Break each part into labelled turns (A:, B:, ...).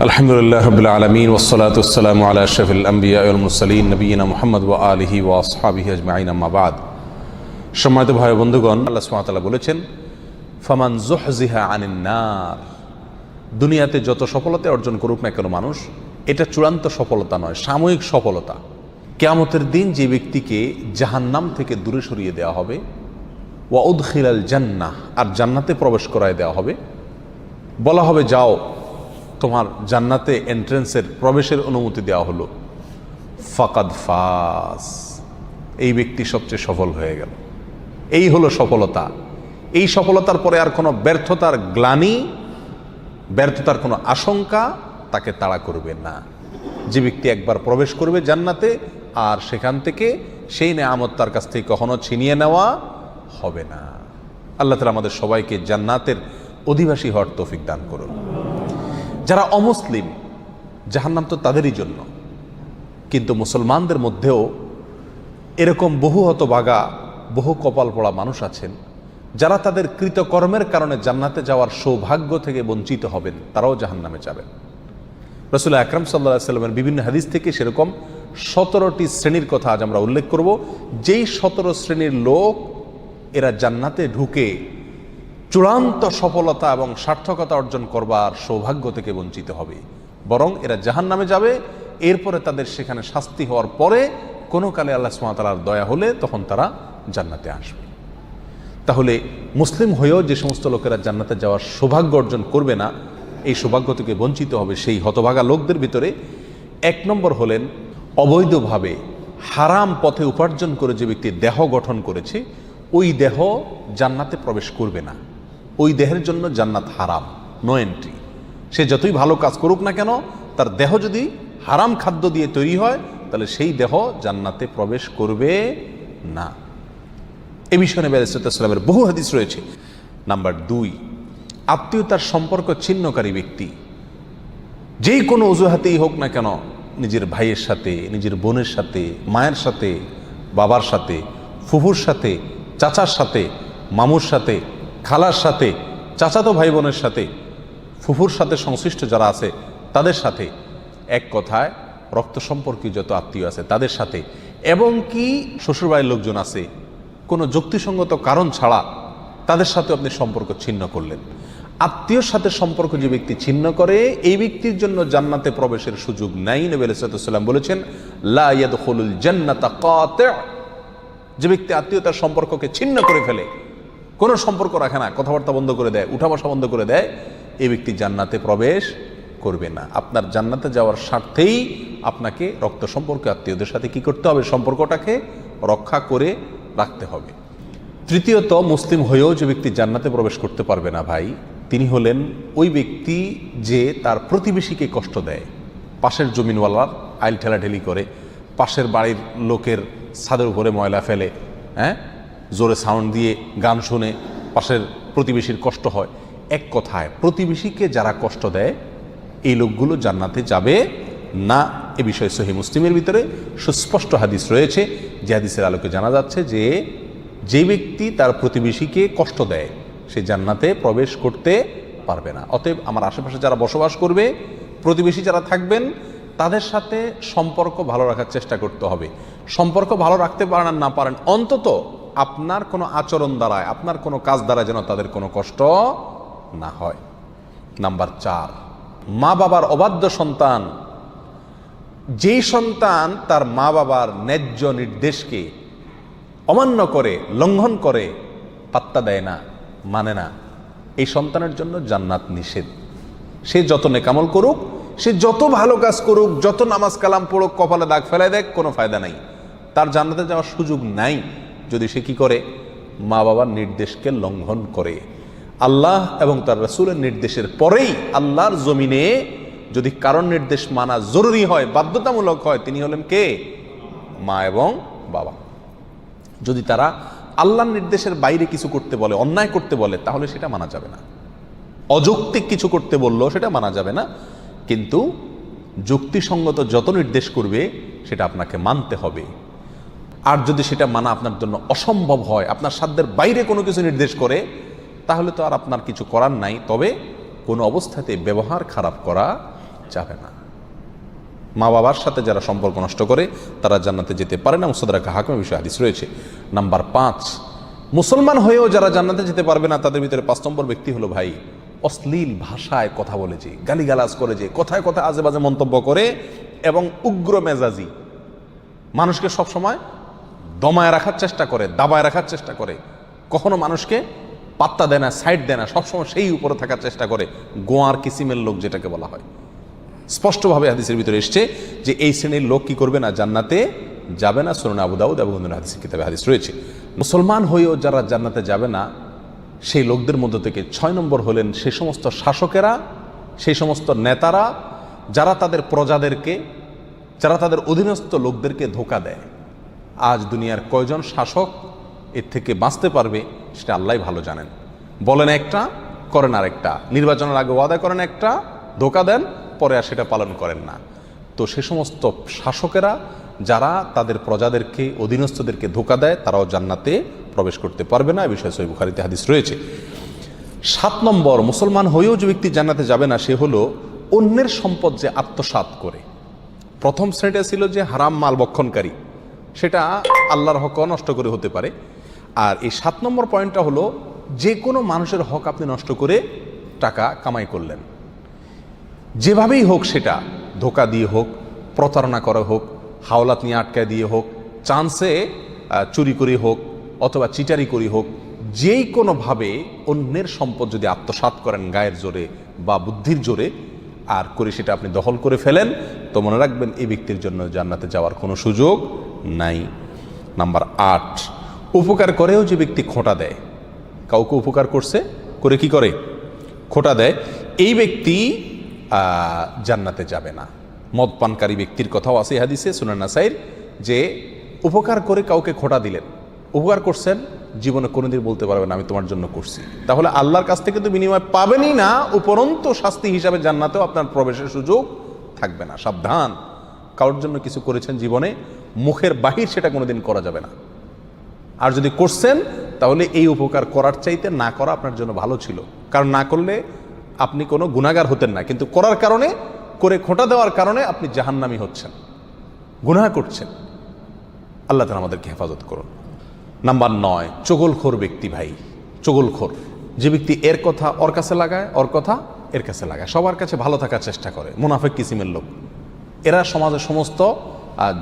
A: আলহামদুলিল্লাহ রাব্বিল আলামিন ওয়াসসালাতু ওয়াসসালামু আলা আশরাফিল আমবিয়া ওয়াল মুরসালিন নবিয়িনা মুহাম্মদ ওয়া আলিহি ওয়া আসহাবিহি আজমাইন আম্মা বাদ। সম্মানিত ভাই বন্ধুগণ, আল্লাহ সুবহানাহু ওয়া তাআলা বলেছেন, ফামান যুহজিহা আনিন নার। দুনিয়াতে যত সফলতা অর্জন করুক না কেন মানুষ, এটা চূড়ান্ত সফলতা নয়, সাময়িক সফলতা। কিয়ামতের দিন যে ব্যক্তিকে জাহান্নাম থেকে দূরে সরিয়ে দেওয়া হবে, ওয়া উদখিলাল জান্নাহ, আর জান্নাতে প্রবেশ করায় দেওয়া হবে, বলা হবে যাও তোমার জান্নাতে এন্ট্রেন্সের প্রবেশের অনুমতি দেওয়া হলো, ফাকাদ ফাস, এই ব্যক্তি সবচেয়ে সফল হয়ে গেল। এই হলো সফলতা। এই সফলতার পরে আর কোনো ব্যর্থতার গ্লানি, ব্যর্থতার কোনো আশঙ্কা তাকে তাড়া করবে না। যে ব্যক্তি একবার প্রবেশ করবে জান্নাতে, আর সেখান থেকে সেই নেয়ামত তার কাছ থেকে কখনো ছিনিয়ে নেওয়া হবে না। আল্লাহ তাআলা আমাদের সবাইকে জান্নাতের অধিবাসী হওয়ার তৌফিক দান করুন। যারা অমুসলিম, জাহান্নাম তো তাদেরই জন্য, কিন্তু মুসলমানদের মধ্যেও এরকম বহু হতভাগা, বহু কপাল পড়া মানুষ আছেন যারা তাদের কৃতকর্মের কারণে জান্নাতে যাওয়ার সৌভাগ্য থেকে বঞ্চিত হবেন, তারাও জাহান্নামে যাবেন। রাসূল আকরাম সাল্লাল্লাহু আলাইহি ওয়াসাল্লামের বিভিন্ন হাদিস থেকে সেরকম 17টি শ্রেণীর কথা আজ আমরা উল্লেখ করব। যেই 17 শ্রেণীর লোক এরা জান্নাতে ঢুকে চূড়ান্ত সফলতা এবং সার্থকতা অর্জন করবার সৌভাগ্য থেকে বঞ্চিত হবে, বরং এরা জাহান্নামে যাবে। এরপরে তাদের সেখানে শাস্তি হওয়ার পরে কোনো কালে আল্লাহ সুবহানাহু ওয়া তাআলার দয়া হলে তখন তারা জান্নাতে আসবে। তাহলে মুসলিম হয়েও যে সমস্ত লোকেরা জান্নাতে যাওয়ার সৌভাগ্য অর্জন করবে না, এই সৌভাগ্য থেকে বঞ্চিত হবে সেই হতভাগা লোকদের ভিতরে 1 নম্বর হলেন অবৈধভাবে হারাম পথে উপার্জন করে যে ব্যক্তি দেহ গঠন করেছে, ওই দেহ জান্নাতে প্রবেশ করবে না। ওই দেহের জন্য জান্নাত হারাম, নো এন্ট্রি। সে যতই ভালো কাজ করুক না কেন, তার দেহ যদি হারাম খাদ্য দিয়ে তৈরি হয়, তাহলে সেই দেহ জান্নাতে প্রবেশ করবে না। এ বিষয়ে নবী আলাইহিস সালামের বহু হাদিস রয়েছে। নাম্বার 2, আত্মীয়তার সম্পর্ক ছিন্নকারী ব্যক্তি, যেই কোনো অজুহাতেই হোক না কেন, নিজের ভাইয়ের সাথে, নিজের বোনের সাথে, মায়ের সাথে, বাবার সাথে, ফুফুর সাথে, চাচার সাথে, মামুর সাথে, খালার সাথে, চাচাতো ভাই বোনের সাথে, ফুফুর সাথে সংশ্লিষ্ট যারা আছে তাদের সাথে, এক কথায় রক্ত সম্পর্কীয় যত আত্মীয় আছে তাদের সাথে, এবং কি শ্বশুরবাড়ির লোকজন আছে, কোনো যুক্তিসঙ্গত কারণ ছাড়া তাদের সাথে আপনি সম্পর্ক ছিন্ন করলেন। আত্মীয়র সাথে সম্পর্ক যে ব্যক্তি ছিন্ন করে, এই ব্যক্তির জন্য জান্নাতে প্রবেশের সুযোগ নাই। নবী আলাইহিস সালাম বলেছেন, লা ইয়াদখুলুল জান্নাতা কাতি'। যে ব্যক্তি আত্মীয়তার সম্পর্ককে ছিন্ন করে ফেলে, কোনো সম্পর্ক রাখে না, কথাবার্তা বন্ধ করে দেয়, উঠা বসা বন্ধ করে দেয়, এই ব্যক্তি জান্নাতে প্রবেশ করবে না। আপনার জান্নাতে যাওয়ার স্বার্থেই আপনাকে রক্ত সম্পর্ক আত্মীয়দের সাথে কি করতে হবে? সম্পর্কটাকে রক্ষা করে রাখতে হবে। তৃতীয়ত, মুসলিম হয়েও যে ব্যক্তি জান্নাতে প্রবেশ করতে পারবে না ভাই, তিনি হলেন ওই ব্যক্তি যে তার প্রতিবেশীকে কষ্ট দেয়। পাশের জমিনওয়ালার আইল ঠেলাঠেলি করে, পাশের বাড়ির লোকের ছাদের উপরে ময়লা ফেলে, জোরে সাউন্ড দিয়ে গান শুনে পাশের প্রতিবেশীর কষ্ট হয়। এক কথায় প্রতিবেশীকে যারা কষ্ট দেয়, এই লোকগুলো জান্নাতে যাবে না। এ বিষয়ে সহিহ মুসলিমের ভিতরে সুস্পষ্ট হাদিস রয়েছে, যে হাদিসের আলোকে জানা যাচ্ছে যে ব্যক্তি তার প্রতিবেশীকে কষ্ট দেয়, সে জান্নাতে প্রবেশ করতে পারবে না। অতএব আমার আশেপাশে যারা বসবাস করবে, প্রতিবেশী যারা থাকবেন, তাদের সাথে সম্পর্ক ভালো রাখার চেষ্টা করতে হবে। সম্পর্ক ভালো রাখতে পারেন আর না পারেন, অন্তত আপনার কোনো আচরণ দ্বারায়, আপনার কোনো কাজ দ্বারা যেন তাদের কোনো কষ্ট না হয়। নাম্বার 4, মা বাবার অবাধ্য সন্তান। যেই সন্তান তার মা বাবার ন্যায্য নির্দেশকে অমান্য করে, লঙ্ঘন করে, পাত্তা দেয় না, মানে না, এই সন্তানের জন্য জান্নাত নিষেধ। সে যত নেকামল করুক, সে যত ভালো কাজ করুক, যত নামাজ কালাম পড়ুক, কপালে দাগ ফেলায় দেখ, কোনো ফায়দা নাই, তার জান্নাতে যাওয়ার সুযোগ নাই যদি সে কি করে? মা বাবার নির্দেশকে লঙ্ঘন করে। আল্লাহ এবং তার রাসূলের নির্দেশের পরেই আল্লাহর জমিনে যদি কারণ নির্দেশ মানা জরুরি হয়, বাধ্যতামূলক হয়, তিনি হলেন কে? মা এবং বাবা। যদি তারা আল্লাহর নির্দেশের বাইরে কিছু করতে বলে, অন্যায় করতে বলে, তাহলে সেটা মানা যাবে না। অযৌক্তিক কিছু করতে বললেও সেটা মানা যাবে না, কিন্তু যুক্তিসঙ্গত যত নির্দেশ করবে সেটা আপনাকে মানতে হবে। আর যদি সেটা মানা আপনার জন্য অসম্ভব হয়, আপনার সাধ্যের বাইরে কোনো কিছু নির্দেশ করে, তাহলে তো আর আপনার কিছু করার নাই। তবে কোনো অবস্থাতে ব্যবহার খারাপ করা যাবে না। মা বাবার সাথে যারা সম্পর্ক নষ্ট করে তারা জান্নাতে যেতে পারে না। মুস্তাদরাক হাকিমের বিষয়ে হাদিস রয়েছে। নাম্বার 5, মুসলমান হয়েও যারা জান্নাতে যেতে পারবে না তাদের ভিতরে 5 নম্বর ব্যক্তি হলো ভাই অশ্লীল ভাষায় কথা বলে, যে গালিগালাজ করে, যে কথায় কথায় আজে বাজে মন্তব্য করে এবং উগ্র মেজাজি, মানুষকে সবসময় দমায় রাখার চেষ্টা করে, দাবায় রাখার চেষ্টা করে, কখনো মানুষকে পাত্তা দেয় না, সাইড দেয় না, সবসময় সেই উপরে থাকার চেষ্টা করে, গোয়ার কিসিমের লোক যেটাকে বলা হয়। স্পষ্টভাবে হাদিসের ভিতরে এসছে যে এই শ্রেণীর লোক কি করবে না, জান্নাতে যাবে না। সুনান আবু দাউদ এবং অন্যান্য হাদিসের কিতাবে হাদিস রয়েছে। মুসলমান হয়েও যারা জান্নাতে যাবে না সেই লোকদের মধ্য থেকে 6 নম্বর হলেন সেই সমস্ত শাসকেরা, সেই সমস্ত নেতারা যারা তাদের প্রজাদেরকে, যারা তাদের অধীনস্থ লোকদেরকে ধোঁকা দেয়। আজ দুনিয়ার কয়জন শাসক এর থেকে বাঁচতে পারবে সেটা আল্লাহই ভালো জানেন। বলেন একটা, করেন আরেকটা, নির্বাচনের আগে ওয়াদা করেন একটা, ধোঁকা দেন, পরে আর সেটা পালন করেন না। তো সে সমস্ত শাসকেরা যারা তাদের প্রজাদেরকে, অধীনস্থদেরকে ধোঁকা দেয় তারাও জান্নাতে প্রবেশ করতে পারবে না। এ বিষয়ে সহিহ বুখারীতে হাদিস রয়েছে। 7 নম্বর, মুসলমান হয়েও যে ব্যক্তি জান্নাতে যাবে না সে হলো অন্যের সম্পদ যে আত্মসাৎ করে। প্রথম শ্রেণীটা ছিল যে হারাম মাল ভক্ষণকারী, সেটা আল্লাহর হক নষ্ট করে হতে পারে। আর এই 7 নম্বর পয়েন্টটা হলো যে কোনো মানুষের হক আপনি নষ্ট করে টাকা কামাই করলেন, যেভাবেই হোক, সেটা ধোঁকা দিয়ে হোক, প্রতারণা করা হোক, হাওলাত নিয়ে আটকায় দিয়ে হোক, চান্সে চুরি করে হোক, অথবা চিটারি করি হোক, যেই কোনোভাবে অন্যের সম্পদ যদি আত্মসাৎ করেন গায়ের জোরে বা বুদ্ধির জোরে আর করে সেটা আপনি দখল করে ফেলেন, তো মনে রাখবেন এই ব্যক্তির জন্য জান্নাতে যাওয়ার কোনো সুযোগ নাই। নাম্বার 8, উপকার করেও যে ব্যক্তি খোঁটা দেয়, কাউকে উপকার করছে, করে কি করে, খোঁটা দেয়, এই ব্যক্তি জান্নাতে যাবে না। মদ পানকারী ব্যক্তির কথাও আছে হাদিসে সুনান নাসাইর, যে উপকার করে কাউকে খোঁটা দিলেন, উপকার করছেন, জীবনে কোনোদিন বলতে পারবেন আমি তোমার জন্য করছি, তাহলে আল্লাহর কাছ থেকে তো বিনিময় পাবেনই না, উপরন্ত শাস্তি হিসাবে জান্নাতেও আপনার প্রবেশের সুযোগ থাকবে না। সাবধান, কারোর জন্য কিছু করেছেন জীবনে, মুখের বাহির সেটা কোনোদিন করা যাবে না। আর যদি করছেন তাহলে এই উপকার করার চাইতে না করা আপনার জন্য ভালো ছিল, কারণ না করলে আপনি কোনো গুনাহগার হতেন না, কিন্তু করার কারণে, করে খোঁটা দেওয়ার কারণে আপনি জাহান্নামী হচ্ছেন, গুনাহ করছেন। আল্লাহ তাআলা আমাদেরকে হেফাজত করুন। নাম্বার 9, চগলখোর ব্যক্তি ভাই, চগলখোর যে ব্যক্তি এর কথা ওর কাছে লাগায়, ওর কথা এর কাছে লাগায়, সবার কাছে ভালো থাকার চেষ্টা করে, মুনাফিক কিসিমের লোক। এরা সমাজের সমস্ত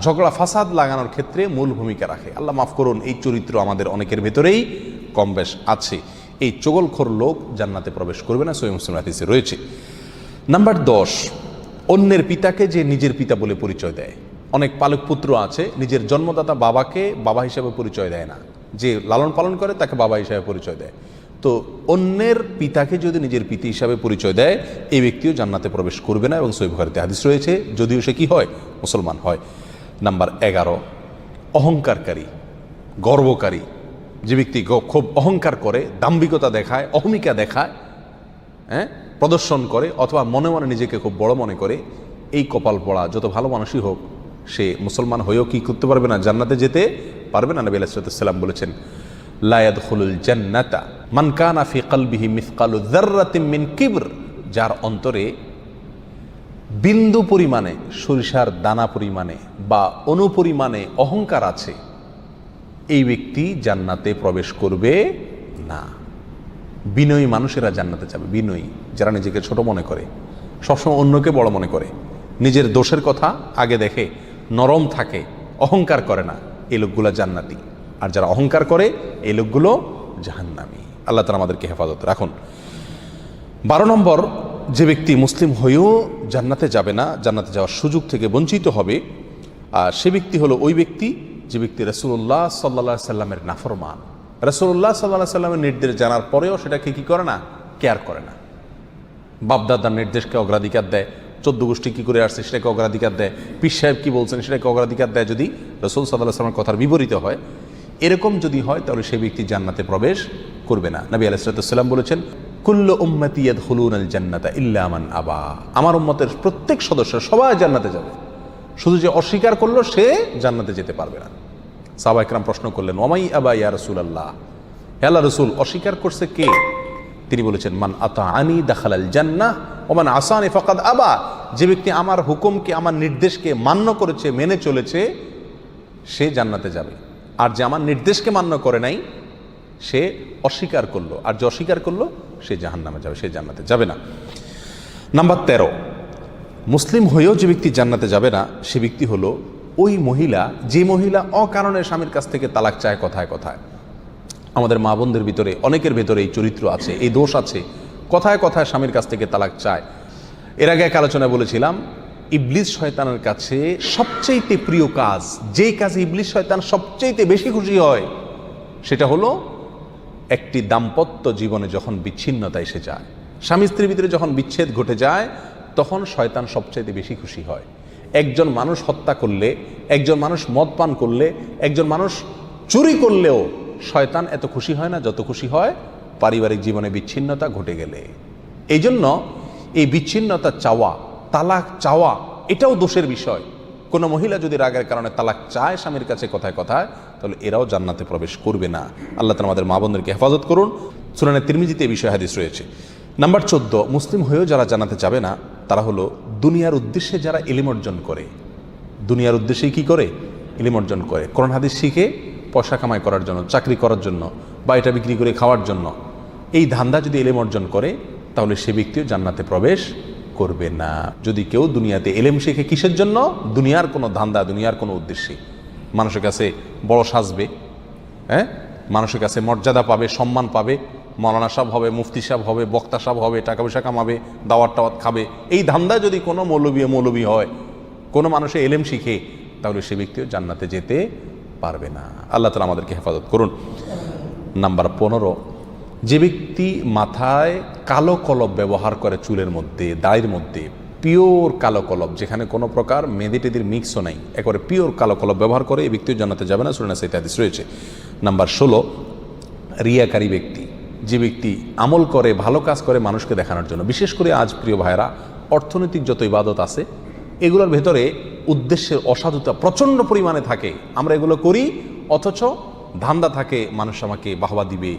A: ঝগড়া ফাসাদ লাগানোর ক্ষেত্রে মূল ভূমিকা রাখে। আল্লাহ মাফ করুন, এই চরিত্র আমাদের অনেকের ভেতরেই কম বেশ আছে। এই চগলখোর লোক জান্নাতে প্রবেশ করবে না, সহিহ মুসলিম হাদিসে রয়েছে। নাম্বার 10, অন্যের পিতাকে যে নিজের পিতা বলে পরিচয় দেয়। অনেক পালক পুত্র আছে নিজের জন্মদাতা বাবাকে বাবা হিসাবে পরিচয় দেয় না, যে লালন পালন করে তাকে বাবা হিসাবে পরিচয় দেয়। তো অন্যের পিতাকে যদি নিজের পিতা হিসাবে পরিচয় দেয় এই ব্যক্তিও জান্নাতে প্রবেশ করবে না, এবং সহিহ বুখারীতে হাদিস রয়েছে, যদিও সে কি হয়, মুসলমান হয়। নাম্বার 11, অহংকারকারী, গর্বকারী যে ব্যক্তি খুব অহংকার করে, দাম্ভিকতা দেখায়, অহমিকা দেখায়, প্রদর্শন করে, অথবা মনে মনে নিজেকে খুব বড় মনে করে, এই কপাল পড়া যত ভালো মানুষই হোক সে মুসলমান হয়েও কি করতে পারবে না, জান্নাতে যেতে পারবে না। নবী আলাইহিস সালাম বলেছেন, লা ইয়াদখুলুল জান্নাতা মান কানা ফি কলবিহি মিসকালু যাররাতিন মিন কিবর, যার অন্তরে বিন্দু পরিমাণে, সরিষার দানা পরিমাণে বা অনুপরিমাণে অহংকার আছে, এই ব্যক্তি জান্নাতে প্রবেশ করবে না। বিনয়ী মানুষেরা জান্নাতে যাবে, বিনয়ী যারা নিজেকে ছোট মনে করে, সবসময় অন্যকে বড় মনে করে, নিজের দোষের কথা আগে দেখে, নরম থাকে, অহংকার করে না, এই লোকগুলো জান্নাতি। আর যারা অহংকার করে এই লোকগুলো জাহান্নামী। আল্লাহ তাআলা আমাদেরকে হেফাজত রাখুন। 12 নম্বর, যে ব্যক্তি মুসলিম হয়েও জান্নাতে যাবে না, জান্নাতে যাওয়ার সুযোগ থেকে বঞ্চিত হবে, সে ব্যক্তি হলো ওই ব্যক্তি যে ব্যক্তি রাসূলুল্লাহ সাল্লাল্লাহু আলাইহি সাল্লামের নাফরমান। রাসূলুল্লাহ সাল্লাল্লাহু আলাইহি সাল্লামের নির্দেশ জানার পরেও সেটাকে কি করে না, কেয়ার করে না। বাপদাদার নির্দেশকে অগ্রাধিকার দেয়, 14 গোষ্ঠী কী করে আসছে সেটাকে অগ্রাধিকার দেয়, পীর সাহেব কী বলছেন সেটাকে অগ্রাধিকার দেয়, যদি রাসূল সাল্লাল্লাহু আলাইহি সাল্লামের কথার বিপরীত হয়, এরকম যদি হয় তাহলে সেই ব্যক্তি জান্নাতে প্রবেশ করবে না। নবী আলাইহিস সালাম বলেছেন, কুল্লু উম্মতি ইয়াদখুলুনাল জান্নাতা ইল্লা মান আবা, আমার উম্মতের প্রত্যেক সদস্য সবাই জান্নাতে যাবে, শুধু যে অস্বীকার করলো সে জান্নাতে যেতে পারবে না। সাহাবা ইকরাম প্রশ্ন করলেন, ওয়ামাই আবা ইয়া রাসূলুল্লাহ, হে আল্লাহর রাসূল অস্বীকার করছে কে? তিনি বলেছেন, মান আতাআনি দাখালাল জান্নাহ ওমান আসানি ফাকাদ আবা, যে ব্যক্তি আমার হুকুমকে আমার নির্দেশকে মান্য করেছে মেনে চলেছে সে জান্নাতে যাবে, আর যে আমার নির্দেশকে মান্য করে নাই সে অস্বীকার করলো, আর যে অস্বীকার করলো সে জাহান্নামে যাবে, সে জান্নাতে যাবে না। নাম্বার 13, মুসলিম হয়েও যে ব্যক্তি জান্নাতে যাবে না সে ব্যক্তি হলো ওই মহিলা যে মহিলা অকারণে স্বামীর কাছ থেকে তালাক চায় কথায় কথায়। আমাদের মা বোনদের ভিতরে অনেকের ভেতরে এই চরিত্র আছে, এই দোষ আছে, কথায় কথায় স্বামীর কাছ থেকে তালাক চায়। এর আগে এক আলোচনায় বলেছিলাম ইবলিস শয়তানের কাছে সবচেয়ে প্রিয় কাজ, যেই কাজে ইবলিস শয়তান সবচেয়ে বেশি খুশি হয় সেটা হলো একটি দাম্পত্য জীবনে যখন বিচ্ছিন্নতা এসে যায়, স্বামী স্ত্রীর ভিতরে যখন বিচ্ছেদ ঘটে যায় তখন শয়তান সবচেয়ে বেশি খুশি হয়। একজন মানুষ হত্যা করলে, একজন মানুষ মদ পান করলে, একজন মানুষ চুরি করলেও শয়তান এত খুশি হয় না যত খুশি হয় পারিবারিক জীবনে বিচ্ছিন্নতা ঘটে গেলে। এই জন্য এই বিচ্ছিন্নতা চাওয়া, তালাক চাওয়া এটাও দোষের বিষয়। কোনো মহিলা যদি রাগের কারণে তালাক চায় স্বামীর কাছে কথায় কথায়, তাহলে এরাও জান্নাতে প্রবেশ করবে না। আল্লাহ তাআলা আমাদের মা বোনদেরকে হেফাজত করুন। সুনানে তিরমিজিতে এই বিষয়ে হাদিস রয়েছে। নাম্বার 14, মুসলিম হয়েও যারা জান্নাতে যাবে না তারা হলো দুনিয়ার উদ্দেশ্যে যারা ইলম অর্জন করে। দুনিয়ার উদ্দেশ্যেই কি করে? ইলম অর্জন করে। কোরআন হাদিস শিখে পয়সা কামাই করার জন্য, চাকরি করার জন্য, বা এটা বিক্রি করে খাওয়ার জন্য, এই ধান্দা যদি ইলম অর্জন করে তাহলে সে ব্যক্তিও জান্নাতে প্রবেশ করবে না। যদি কেউ দুনিয়াতে ইলম শিখে কিসের জন্য? দুনিয়ার কোনো ধান্দা, দুনিয়ার কোনো উদ্দেশ্যে, মানুষের কাছে বড় সাজবে, হ্যাঁ, মানুষের কাছে মর্যাদা পাবে, সম্মান পাবে, মৌলানা সাহেব হবে, মুফতি সাহেব হবে, বক্তা সাহেব হবে, টাকা পয়সা কামাবে, দাওয়াত টাওয়াত খাবে, এই ধান্দায় যদি কোনো মৌলবী হয়, কোনো মানুষে এলেম শিখে, তাহলে সে ব্যক্তিও জান্নাতে যেতে পারবে না। আল্লাহ তাআলা আমাদেরকে হেফাজত করুন। নাম্বার 15, যে ব্যক্তি মাথায় কালো কলব ব্যবহার করে, চুলের মধ্যে, দাড়ির মধ্যে পিওর কালো কলব, যেখানে কোনো প্রকার মেহেদি টেদির মিক্সও নাই, একেবারে পিওর কালো কলব ব্যবহার করে, এই ব্যক্তিও জান্নাতে যাবে না। সূরা নাসাতে হাদিস রয়েছে। নাম্বার 16, রিয়াকারী ব্যক্তি, যে ব্যক্তি আমল করে, ভালো কাজ করে মানুষকে দেখানোর জন্য। বিশেষ করে আজ প্রিয় ভাইরা, অর্থনৈতিক যত ইবাদত আছে এগুলোর ভেতরে উদ্দেশ্যের অসাধুতা প্রচণ্ড পরিমাণে থাকে। আমরা এগুলো করি অথচ ধান্দা থাকে মানুষ আমাকে বাহবা দিবে,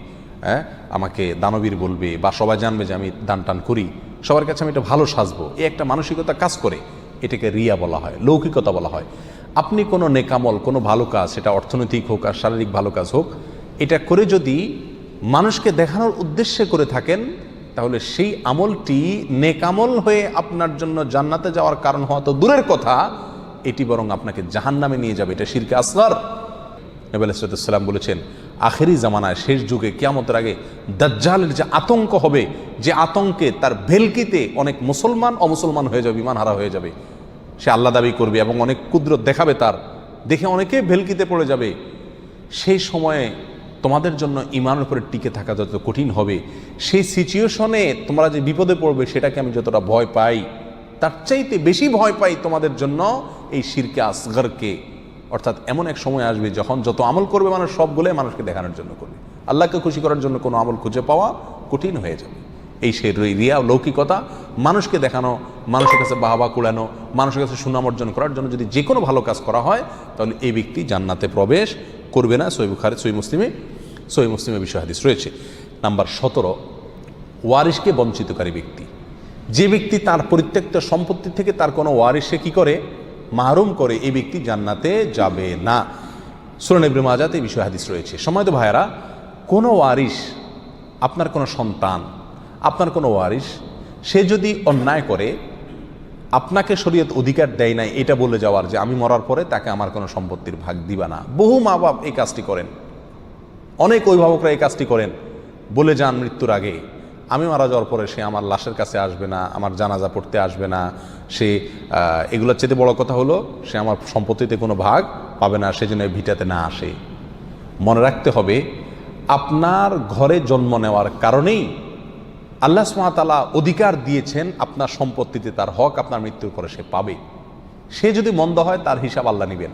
A: হ্যাঁ, আমাকে দানবীর বলবে, বা সবাই জানবে যে আমি দান টান করি, সবার কাছে আমি এটা ভালো সাজবো, এই একটা মানসিকতা কাজ করে। এটাকে রিয়া বলা হয়, লৌকিকতা বলা হয়। আপনি কোনো নেকামল, কোনো ভালো কাজ, সেটা অর্থনৈতিক হোক আর শারীরিক ভালো কাজ হোক, এটা করে যদি মানুষকে দেখানোর উদ্দেশ্যে করে থাকেন তাহলে সেই আমলটি নেকামল হয়ে আপনার জন্য জান্নাতে যাওয়ার কারণ হওয়া তো দূরের কথা, এটি বরং আপনাকে জাহান্নামে নিয়ে যাবে। এটা শিরকে আসগর। নবী আলাইহিস সালাম বলেছেন আখেরি জামানায়, শেষ যুগে, কিয়ামতের আগে দাজ্জালের যে আতঙ্ক হবে, যে আতঙ্কে তার ভেলকিতে অনেক মুসলমান অমুসলমান হয়ে যাবে, ঈমান হারা হয়ে যাবে। সে আল্লাহ দাবি করবে এবং অনেক কুদরত দেখাবে তার, দেখে অনেকে ভেলকিতে পড়ে যাবে। সেই সময়ে তোমাদের জন্য ঈমানের উপরে টিকে থাকা যত কঠিন হবে, সেই সিচুয়েশনে তোমরা যে বিপদে পড়বে সেটাকে আমি যতটা ভয় পাই, তার চাইতে বেশি ভয় পাই তোমাদের জন্য এই শিরকে আসগরকে। অর্থাৎ এমন এক সময় আসবে যখন যত আমল করবে মানুষ সবগুলো মানুষকে দেখানোর জন্য করবে, আল্লাহকে খুশি করার জন্য কোনো আমল খুঁজে পাওয়া কঠিন হয়ে যাবে। এই সেই রিয়া, লৌকিকতা, মানুষকে দেখানো, মানুষের কাছে বাহবা কুড়ানো, মানুষের কাছে সুনাম অর্জন করার জন্য যদি যে কোনো ভালো কাজ করা হয় তাহলে এই ব্যক্তি জান্নাতে প্রবেশ করবে না। সহিহ বুখারী, সহিহ মুসলিমে বিষয় হাদিস রয়েছে। নাম্বার 17, ওয়ারিশকে বঞ্চিতকারী ব্যক্তি, যে ব্যক্তি তার পরিত্যক্ত সম্পত্তি থেকে তার কোনো ওয়ারিশকে কি করে? মাহরুম করে, এই ব্যক্তি জান্নাতে যাবে না। সুনান ইবনে মাজাতে এই বিষয় হাদিস রয়েছে। সম্মানিত ভাইয়েরা, কোনো ওয়ারিশ, আপনার কোনো সন্তান, আপনার কোনো ওয়ারিশ, সে যদি অন্যায় করে, আপনাকে শরীয়ত অধিকার দেয় নাই এটা বলে যাওয়ার যে আমি মরার পরে তাকে আমার কোনো সম্পত্তির ভাগ দিবা না। বহু মা বাপ এই কাজটি করেন, অনেক অভিভাবকরা এই কাজটি করেন, বলে যান মৃত্যুর আগে আমি মারা যাওয়ার পরে সে আমার লাশের কাছে আসবে না, আমার জানাজা পড়তে আসবে না, সে এগুলোর চেয়ে বড় কথা হলো সে আমার সম্পত্তিতে কোনো ভাগ পাবে না, সেজন্য ভিটাতে না আসে। মনে রাখতে হবে, আপনার ঘরে জন্ম নেওয়ার কারণেই আল্লাহ সুবহানাহু ওয়া তাআলা অধিকার দিয়েছেন আপনার সম্পত্তিতে তার হক আপনার মৃত্যুর পরে সে পাবে। সে যদি মন্দ হয় তার হিসাব আল্লাহ নেবেন,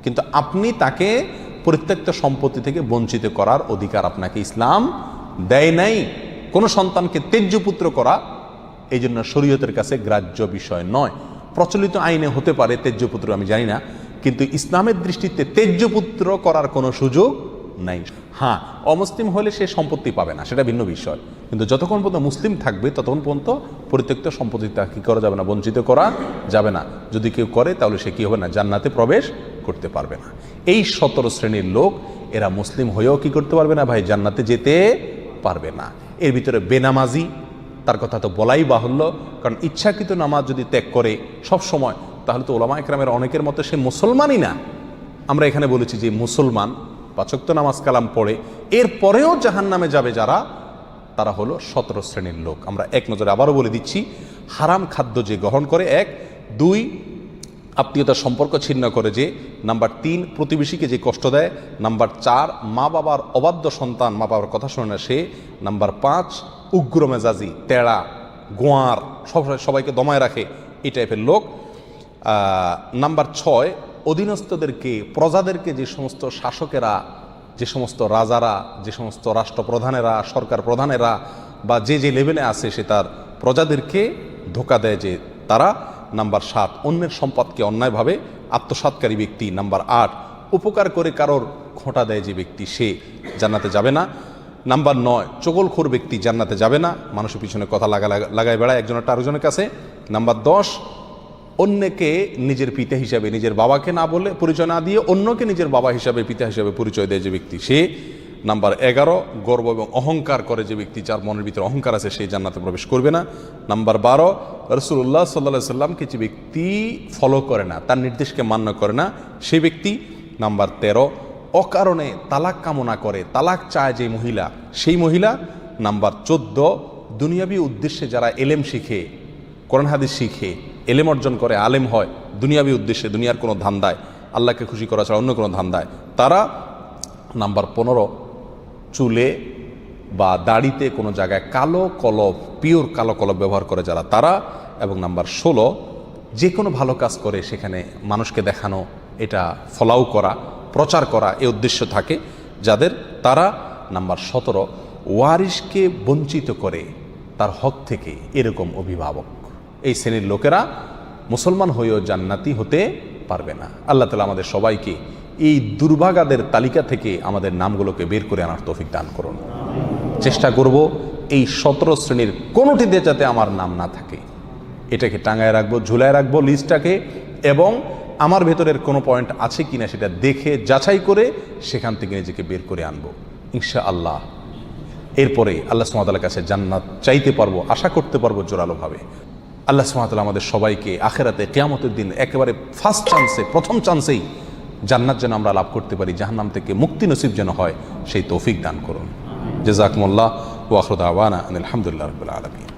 A: কিন্তু আপনি তাকে পরিত্যক্ত সম্পত্তি থেকে বঞ্চিত করার অধিকার আপনাকে ইসলাম দেয় নাই। কোনো সন্তানকে তেজ্য পুত্র করা এই জন্য শরীয়তের কাছে গ্রাহ্য বিষয় নয়। প্রচলিত আইনে হতে পারে তেজ্য পুত্র, আমি জানি না, কিন্তু ইসলামের দৃষ্টিতে তেজ্য পুত্র করার কোনো সুযোগ নাই। হ্যাঁ, অমুসলিম হলে সে সম্পত্তি পাবে না, সেটা ভিন্ন বিষয়, কিন্তু যতক্ষণ পর্যন্ত মুসলিম থাকবে ততক্ষণ পর্যন্ত পরিত্যক্ত সম্পত্তি তা কী করা যাবে না, বঞ্চিত করা যাবে না। যদি কেউ করে তাহলে সে কী হবে না, জান্নাতে প্রবেশ করতে পারবে না। এই 17 শ্রেণীর লোক, এরা মুসলিম হয়েও কি করতে পারবে না ভাই, জান্নাতে যেতে পারবে না। এর ভিতরে বেনামাজি, তার কথা তো বলাই বাহুল্য, কারণ ইচ্ছাকৃত নামাজ যদি ত্যাগ করে সব সময়, তাহলে তো ওলামা একরামের অনেকের মতো সে মুসলমানই না। আমরা এখানে বলেছি যে মুসলমান 5 ওয়াক্ত নামাজ কালাম পড়ে এরপরেও জাহান্নামে যাবে যারা, তারা হলো 17 শ্রেণীর লোক। আমরা এক নজরে আবারও বলে দিচ্ছি, হারাম খাদ্য যে গ্রহণ করে, 1, 2 আত্মীয়তার সম্পর্ক ছিন্ন করে যে, নাম্বার 3 প্রতিবেশীকে যে কষ্ট দেয়, নাম্বার 4 মা বাবার অবাধ্য সন্তান, মা বাবার কথা শোনে না সে, নাম্বার 5 উগ্র মেজাজি, তেড়া, গোয়ার, সবাইকে দমায় রাখে, এই টাইপের লোক। নাম্বার 6 অধীনস্থদেরকে, প্রজাদেরকে, যে সমস্ত শাসকেরা, যে সমস্ত রাজারা, যে সমস্ত রাষ্ট্রপ্রধানেরা, সরকার প্রধানেরা বা যে যে লেভেলে আছে সে তার প্রজাদেরকে ধোঁকা দেয় যে তারা। নাম্বার 7 অন্যের সম্পদকে অন্যায়ভাবে আত্মসাৎকারী ব্যক্তি। নাম্বার 8 উপকার করে কারোর খোঁটা দেয় যে ব্যক্তি, সে জান্নাতে যাবে না। নাম্বার 9 চগলখোর ব্যক্তি জান্নাতে যাবে না, মানুষের পিছনে কথা লাগায় বেড়ায় একজনের আরেকজনের কাছে। নাম্বার 10 অন্যকে নিজের পিতা হিসাবে, নিজের বাবাকে না বলে, পরিচয় না দিয়ে অন্যকে নিজের বাবা হিসাবে, পিতা হিসাবে পরিচয় দেয় যে ব্যক্তি, সে। নাম্বার 11 গর্ব এবং অহংকার করে যে ব্যক্তি, যার মনের ভিতরে অহংকার আছে, সেই জান্নাতে প্রবেশ করবে না। নাম্বার 12 রাসূলুল্লাহ সাল্লাল্লাহু আলাইহি সাল্লামকে যে ব্যক্তি ফলো করে না, তার নির্দেশকে মান্য করে না, সেই ব্যক্তি। নাম্বার 13 অকারণে তালাক কামনা করে, তালাক চায় যে মহিলা, সেই মহিলা। নাম্বার 14 দুনিয়াবী উদ্দেশ্যে যারা এলেম শিখে, কোরআন হাদিস শিখে, এলেম অর্জন করে, আলেম হয় দুনিয়াবী উদ্দেশ্যে, দুনিয়ার কোনো ধান্দায়, আল্লাহকে খুশি করা ছাড়া অন্য কোনো ধান্দায়, তারা। নাম্বার 15 চুলে বা দাড়িতে কোনো জায়গায় কালো কলব, পিওর কালো কলব ব্যবহার করে যারা, তারা। এবং নাম্বার 16 যে কোনো ভালো কাজ করে সেখানে মানুষকে দেখানো, এটা ফলাও করা, প্রচার করা, এই উদ্দেশ্য থাকে যাদের, তারা। নাম্বার 17 ওয়ারিশকে বঞ্চিত করে তার হক থেকে, এরকম অভিভাবক। এই শ্রেণীর লোকেরা মুসলমান হয়েও জান্নাতি হতে পারবে না। আল্লাহ তাআলা আমাদের সবাইকে এই দুর্ভাগাদের তালিকা থেকে আমাদের নামগুলোকে বের করে আনার তৌফিক দান করুন। চেষ্টা করব এই 17 শ্রেণীর কোনোটিতে যাতে আমার নাম না থাকে, এটাকে টাঙায় রাখবো, ঝুলায় রাখবো লিস্টটাকে, এবং আমার ভেতরের কোনো পয়েন্ট আছে কিনা সেটা দেখে যাচাই করে সেখান থেকে নিজেকে বের করে আনবো ইনশাআল্লাহ। এরপরে আল্লাহ সুবহানাহু ওয়া তাআলার কাছে জান্নাত চাইতে পারবো, আশা করতে পারবো জোরালোভাবে। আল্লাহ সুবহানাহু ওয়া তাআলা আমাদের সবাইকে আখিরাতে কিয়ামতের দিন একেবারে ফার্স্ট চান্সে, প্রথম চান্সেই জান্নাত যেন আমরা লাভ করতে পারি, জাহান্নাম থেকে মুক্তি নসিব যেন হয়, সেই তৌফিক দান করুন। জাযাকুমুল্লাহ ওয়া আখিরু দাওয়ানা আলহামদুলিল্লাহি রাব্বিল আলামিন।